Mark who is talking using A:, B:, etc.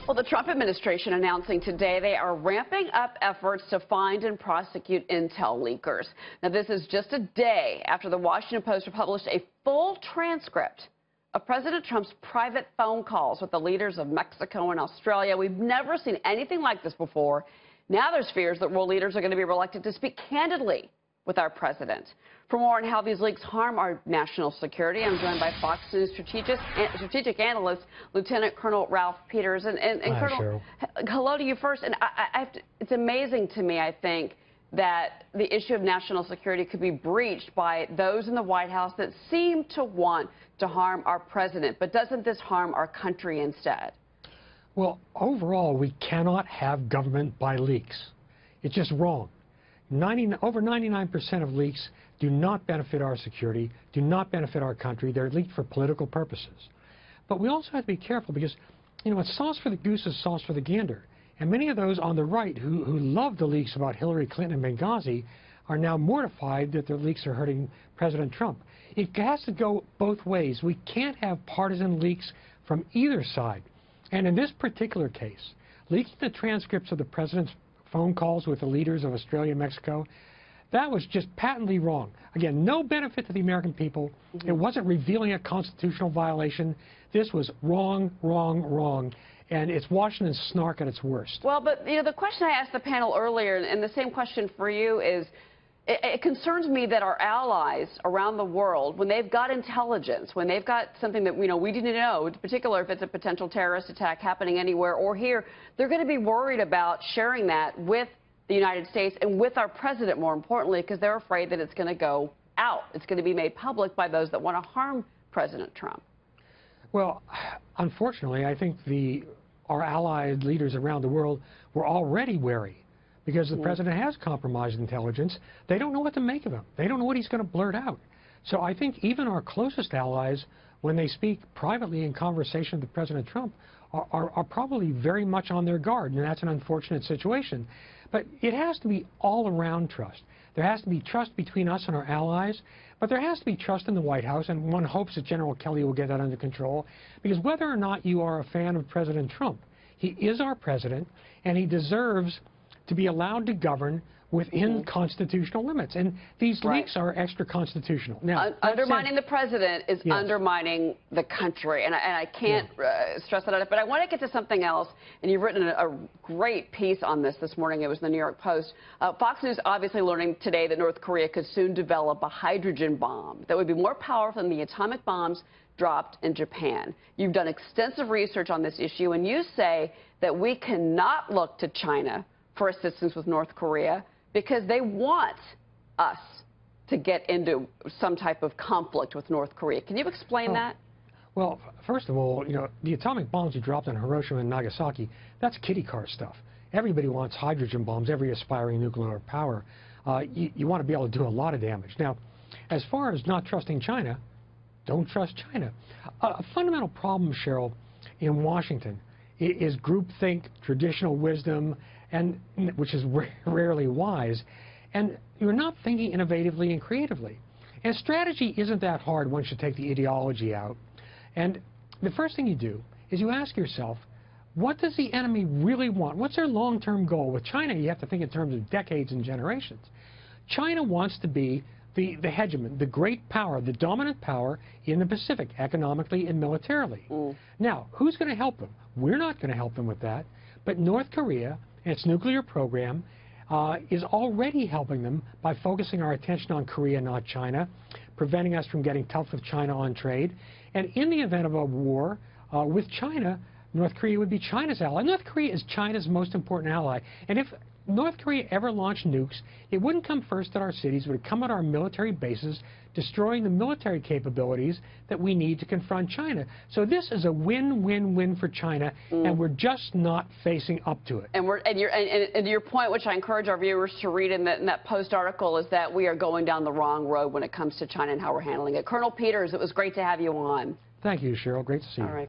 A: Well, the Trump administration announcing today they are ramping up efforts to find and prosecute intel leakers. Now, this is just a day after the Washington Post published a full transcript of President Trump's private phone calls with the leaders of Mexico and Australia. We've never seen anything like this before. Now there's fears that world leaders are going to be reluctant to speak candidly with our president. For more on how these leaks harm our national security, I'm joined by Fox News Strategic Analyst Lieutenant Colonel Ralph Peters. And
B: Hi,
A: Colonel,
B: Cheryl.
A: Hello to you first. And it's amazing to me, I think, that the issue of national security could be breached by those in the White House that seem to want to harm our president. But doesn't this harm our country instead?
B: Well, overall, we cannot have government by leaks. It's just wrong. Over 99% of leaks do not benefit our security, do not benefit our country. They're leaked for political purposes. But we also have to be careful because, you know, it's sauce for the goose is sauce for the gander. And many of those on the right who love the leaks about Hillary Clinton and Benghazi are now mortified that their leaks are hurting President Trump. It has to go both ways. We can't have partisan leaks from either side. And in this particular case, leaking the transcripts of the president's phone calls with the leaders of Australia and Mexico, that was just patently wrong. Again, no benefit to the American people. It wasn't revealing a constitutional violation. This was wrong, wrong, wrong. And it's Washington snark at its worst.
A: Well, but, you know, the question I asked the panel earlier, and the same question for you is, it concerns me that our allies around the world, when they've got intelligence, when they've got something that, you know, we didn't know, in particular if it's a potential terrorist attack happening anywhere or here, they're going to be worried about sharing that with the United States and with our president, more importantly, because they're afraid that it's going to go out. It's going to be made public by those that want to harm President Trump.
B: Well, unfortunately, I think our allied leaders around the world were already wary because the president has compromised intelligence. They don't know what to make of him. They don't know what he's going to blurt out. So I think even our closest allies, when they speak privately in conversation with President Trump, are probably very much on their guard, and that's an unfortunate situation. But it has to be all-around trust. There has to be trust between us and our allies, but there has to be trust in the White House, and one hopes that General Kelly will get that under control, because whether or not you are a fan of President Trump, he is our president, and he deserves to be allowed to govern within constitutional limits. And these leaks are extra-constitutional. Now,
A: undermining the president is undermining the country, and I can't stress that enough. But I want to get to something else, and you've written a great piece on this morning. It was in the New York Post. Fox News obviously learning today that North Korea could soon develop a hydrogen bomb that would be more powerful than the atomic bombs dropped in Japan. You've done extensive research on this issue, and you say that we cannot look to China for assistance with North Korea because they want us to get into some type of conflict with North Korea. Can you explain that? Well,
B: first of all, you know, the atomic bombs you dropped on Hiroshima and Nagasaki, that's kiddie car stuff. Everybody wants hydrogen bombs, every aspiring nuclear power. You want to be able to do a lot of damage. Now, as far as not trusting China, don't trust China. A fundamental problem, Cheryl, in Washington is groupthink, traditional wisdom, and which is rarely wise, and you're not thinking innovatively and creatively. And strategy isn't that hard once you take the ideology out. And the first thing you do is you ask yourself, what does the enemy really want? What's their long-term goal? With China, you have to think in terms of decades and generations. China wants to be the hegemon, the great power, the dominant power in the Pacific, economically and militarily. Now, who's going to help them? We're not going to help them with that, but North Korea and its nuclear program is already helping them by focusing our attention on Korea, not China, preventing us from getting tough with China on trade. And in the event of a war with China, North Korea would be China's ally. North Korea is China's most important ally. And if North Korea ever launched nukes, it wouldn't come first at our cities, it would come at our military bases, destroying the military capabilities that we need to confront China. So this is a win-win-win for China, and we're just not facing up to it.
A: And your point, which I encourage our viewers to read in that Post article, is that we are going down the wrong road when it comes to China and how we're handling it. Colonel Peters, it was great to have you on.
B: Thank you, Cheryl. Great to see you.
A: All right.